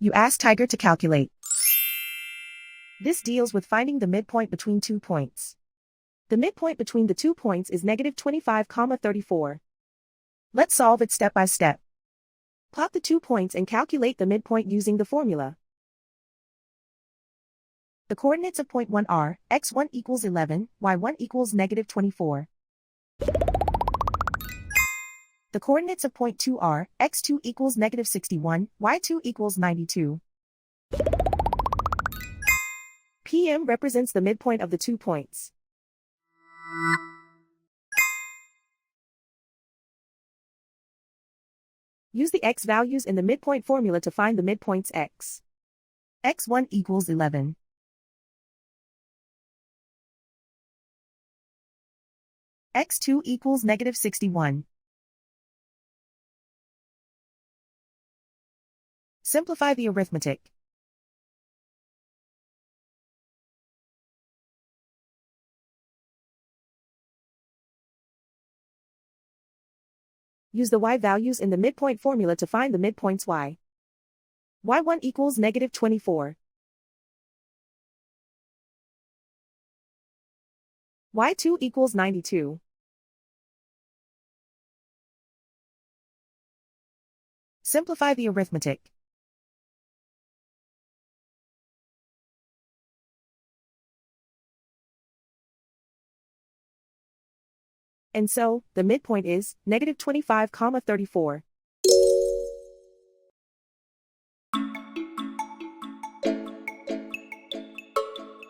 You ask Tiger to calculate. This deals with finding the midpoint between 2 points. The midpoint between the 2 points is -25,34. Let's solve it step by step. Plot the 2 points and calculate the midpoint using the formula. The coordinates of point 1 are x1 equals 11, y1 equals -24. The coordinates of point 2 are x2 equals -61, y2 equals 92. PM represents the midpoint of the 2 points. Use the x values in the midpoint formula to find the midpoints x. x1 equals 11. x2 equals -61. Simplify the arithmetic. Use the y values in the midpoint formula to find the midpoints y. y1 equals -24. y2 equals 92. Simplify the arithmetic. And so, the midpoint is -25,34.